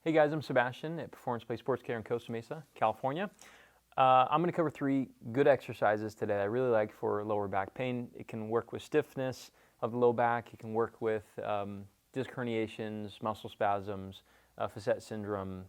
Hey guys, I'm Sebastian at Performance Play Sports Care in Costa Mesa, California. I'm going to cover 3 good exercises today I really like for lower back pain. It can work with stiffness of the low back. It can work with disc herniations, muscle spasms, facet syndrome,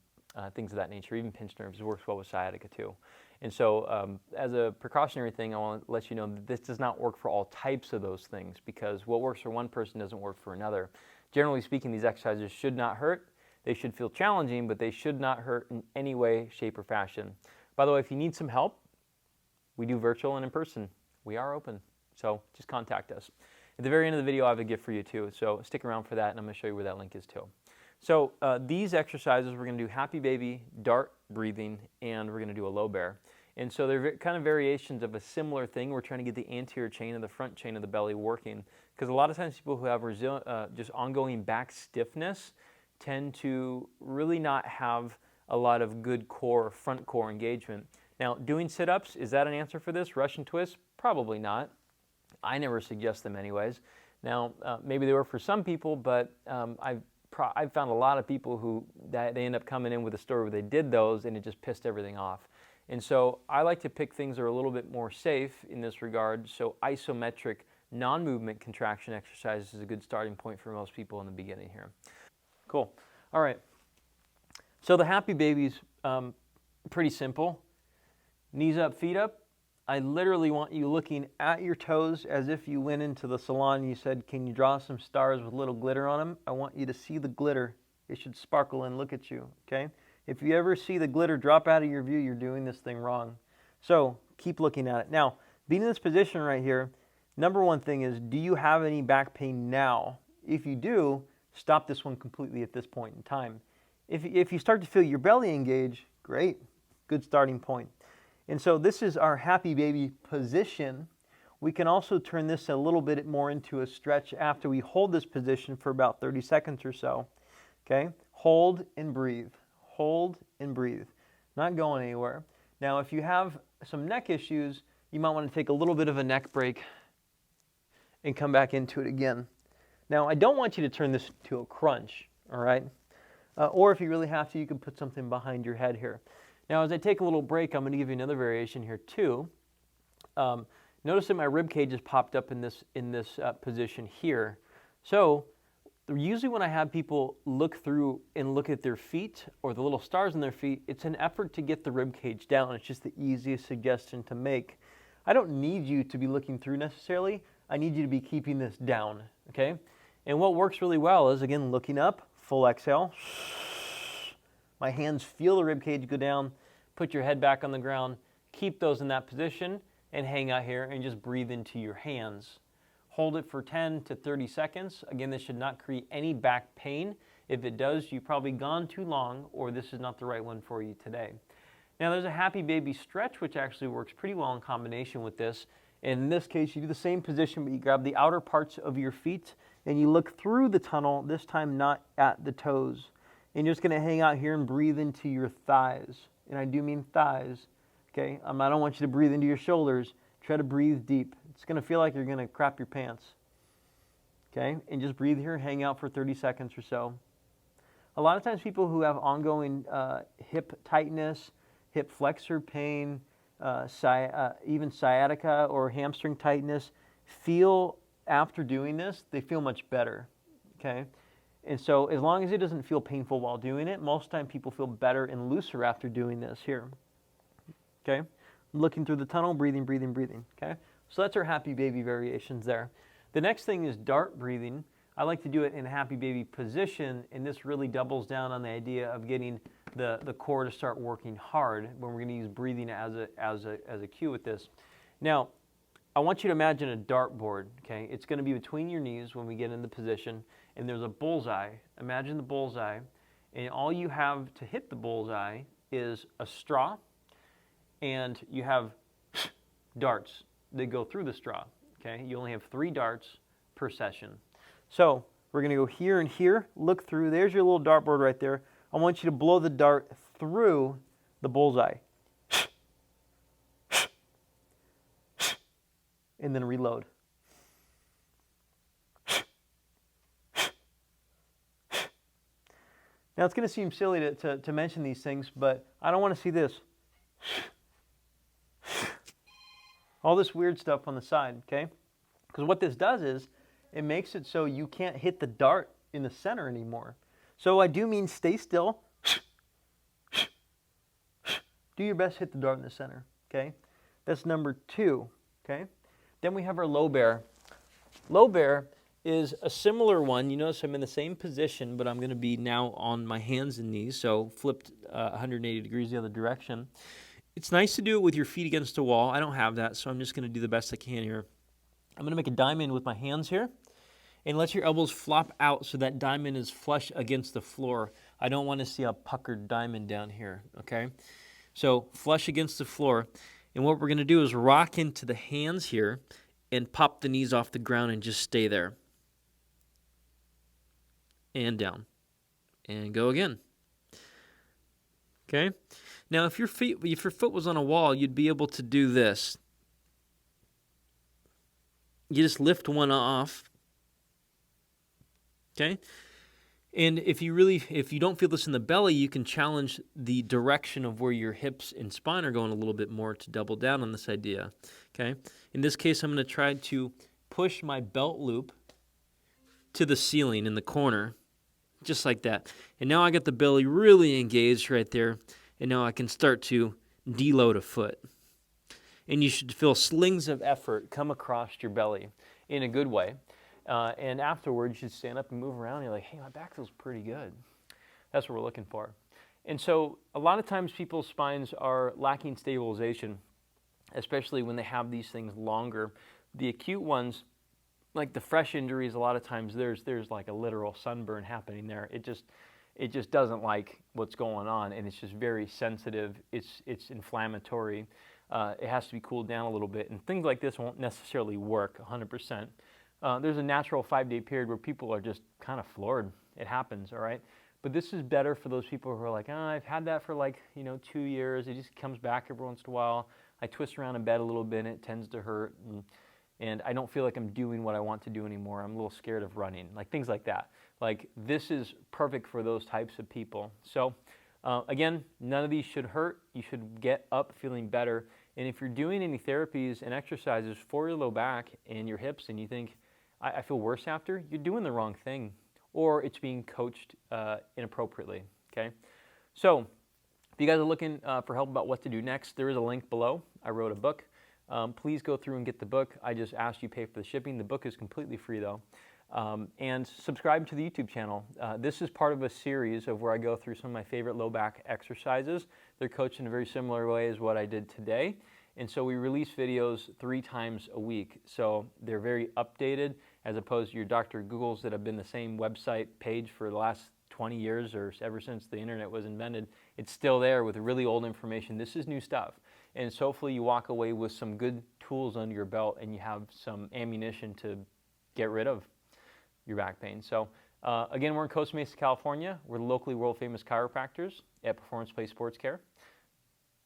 things of that nature. Even pinched nerves. It works well with sciatica too. And so as a precautionary thing, I want to let you know that this does not work for all types of those things, because what works for one person doesn't work for another. Generally speaking, these exercises should not hurt. They should feel challenging, but they should not hurt in any way, shape, or fashion. By the way, if you need some help, we do virtual and in person. We are open, so just contact us. At the very end of the video, I have a gift for you too, so stick around for that, and I'm going to show you where that link is too. So these exercises, we're going to do happy baby, dart breathing, and we're going to do a low bear. And so they're kind of variations of a similar thing. We're trying to get the anterior chain and the front chain of the belly working, because a lot of times people who have just ongoing back stiffness tend to really not have a lot of good core, front core engagement. Now, doing sit-ups, is that an answer for this? Russian twists? Probably not. I never suggest them anyways. Now, maybe they work for some people, but I've found a lot of people who they end up coming in with a story where they did those and it just pissed everything off. And so I like to pick things that are a little bit more safe in this regard. So isometric non-movement contraction exercises is a good starting point for most people in the beginning here. Cool. All right. So the happy baby's pretty simple. Knees up, feet up. I literally want you looking at your toes as if you went into the salon and you said, can you draw some stars with little glitter on them? I want you to see the glitter. It should sparkle and look at you, okay? If you ever see the glitter drop out of your view, you're doing this thing wrong. So keep looking at it. Now, being in this position right here, number one thing is, do you have any back pain now? If you do, stop this one completely at this point in time. If you start to feel your belly engage, great, good starting point. And so this is our happy baby position. We can also turn this a little bit more into a stretch after we hold this position for about 30 seconds or so. Okay, hold and breathe, hold and breathe, not going anywhere. Now, if you have some neck issues, you might want to take a little bit of a neck break and come back into it again. Now, I don't want you to turn this to a crunch, all right? Or if you really have to, you can put something behind your head here. Now, as I take a little break, I'm going to give you another variation here too. Notice that my rib cage has popped up in this position here. So usually when I have people look through and look at their feet or the little stars in their feet, it's an effort to get the rib cage down. It's just the easiest suggestion to make. I don't need you to be looking through necessarily. I need you to be keeping this down, okay? And what works really well is, again, looking up, full exhale. My hands feel the rib cage go down. Put your head back on the ground. Keep those in that position and hang out here and just breathe into your hands. Hold it for 10 to 30 seconds. Again, this should not create any back pain. If it does, you've probably gone too long or this is not the right one for you today. Now, there's a happy baby stretch, which actually works pretty well in combination with this. In this case, you do the same position, but you grab the outer parts of your feet and you look through the tunnel, this time not at the toes. And you're just going to hang out here and breathe into your thighs. And I do mean thighs, okay? I don't want you to breathe into your shoulders. Try to breathe deep. It's going to feel like you're going to crap your pants, okay? And just breathe here, hang out for 30 seconds or so. A lot of times people who have ongoing hip tightness, hip flexor pain, even sciatica or hamstring tightness, feel after doing this, they feel much better, okay? And so as long as it doesn't feel painful while doing it, most time people feel better and looser after doing this here, okay? Looking through the tunnel, breathing, breathing, breathing, okay? So that's our happy baby variations there. The next thing is dart breathing. I like to do it in a happy baby position, and this really doubles down on the idea of getting the core to start working hard when we're going to use breathing as a cue with this. Now, I want you to imagine a dartboard, okay? It's going to be between your knees when we get in the position, and there's a bullseye. Imagine the bullseye, and all you have to hit the bullseye is a straw, and you have darts that go through the straw, okay? You only have 3 darts per session. So we're going to go here and here, look through. There's your little dartboard right there. I want you to blow the dart through the bullseye. And then reload. Now it's going to seem silly to mention these things, but I don't want to see this. All this weird stuff on the side, okay? Because what this does is it makes it so you can't hit the dart in the center anymore. So I do mean stay still. Do your best to hit the dart in the center, okay? That's number 2, okay? Then we have our low bear. Low bear is a similar one. You notice I'm in the same position, but I'm going to be now on my hands and knees, so flipped 180 degrees the other direction. It's nice to do it with your feet against a wall. I don't have that, so I'm just going to do the best I can here. I'm going to make a diamond with my hands here, and let your elbows flop out so that diamond is flush against the floor. I don't want to see a puckered diamond down here, okay? So flush against the floor, and what we're going to do is rock into the hands here and pop the knees off the ground and just stay there. And down. And go again. Okay? Now, if your foot was on a wall, you'd be able to do this. You just lift one off. Okay? And if you don't feel this in the belly, you can challenge the direction of where your hips and spine are going a little bit more to double down on this idea. Okay? In this case, I'm going to try to push my belt loop to the ceiling in the corner, just like that. And now I got the belly really engaged right there, and now I can start to deload a foot. And you should feel slings of effort come across your belly in a good way. And afterwards, you should stand up and move around. And you're like, hey, my back feels pretty good. That's what we're looking for. And so a lot of times people's spines are lacking stabilization, especially when they have these things longer. The acute ones, like the fresh injuries, a lot of times there's like a literal sunburn happening there. It just doesn't like what's going on, and it's just very sensitive. It's inflammatory. It has to be cooled down a little bit, and things like this won't necessarily work 100%. There's a natural 5-day period where people are just kind of floored. It happens, all right? But this is better for those people who are like, I've had that for 2 years. It just comes back every once in a while. I twist around in bed a little bit, and it tends to hurt, and I don't feel like I'm doing what I want to do anymore. I'm a little scared of running, like things like that. Like, this is perfect for those types of people. So, again, none of these should hurt. You should get up feeling better. And if you're doing any therapies and exercises for your low back and your hips and you think, I feel worse after, you're doing the wrong thing, or it's being coached inappropriately, okay? So, if you guys are looking for help about what to do next, there is a link below. I wrote a book. Please go through and get the book. I just asked you pay for the shipping. The book is completely free, though. And subscribe to the YouTube channel. This is part of a series of where I go through some of my favorite low back exercises. They're coached in a very similar way as what I did today. And so we release videos 3 times a week. So they're very updated as opposed to your Dr. Googles that have been the same website page for the last 20 years or ever since the internet was invented. It's still there with really old information. This is new stuff. And so hopefully you walk away with some good tools under your belt and you have some ammunition to get rid of your back pain. So again, we're in Costa Mesa, California. We're locally world famous chiropractors at Performance Place Sports Care.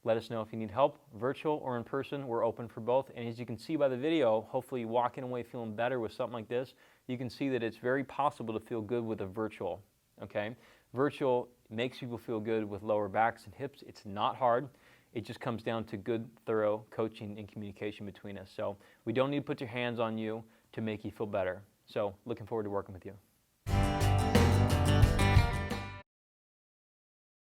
Let us know if you need help, virtual or in person. We're open for both. And as you can see by the video, hopefully walking away feeling better with something like this, you can see that it's very possible to feel good with a virtual, okay? Virtual makes people feel good with lower backs and hips. It's not hard. It just comes down to good, thorough coaching and communication between us. So we don't need to put your hands on you to make you feel better. So looking forward to working with you.